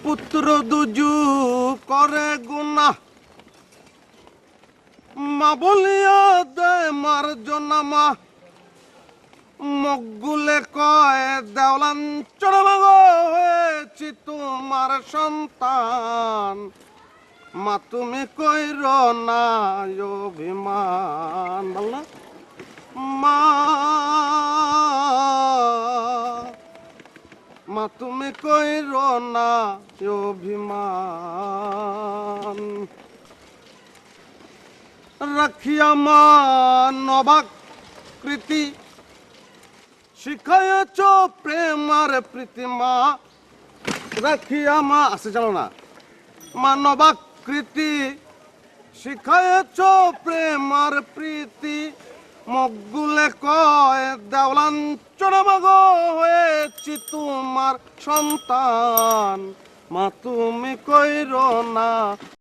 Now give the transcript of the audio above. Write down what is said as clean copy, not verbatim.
পুত্র দুজু করে গুনা মা বলিয়া দে মার জনামা মগুলে কয় দেওলান চড়মাগ হয়েছি তোমার সন্তান মা তুমি কইর না অভিমান বল না মা মা তুমি কইর না অভিমান রাখিয়া মা নবাকৃতি শিখায়ছ প্রেম আর প্রীতি মা রাখিয়া মা আসে চলো না মা নবাকৃতি শিখায়ছ প্রেম আর প্রীতি মগুলে কয় দেওলান চড়মাগ হয়েছি তোমার সন্তান মা তুমি কইর না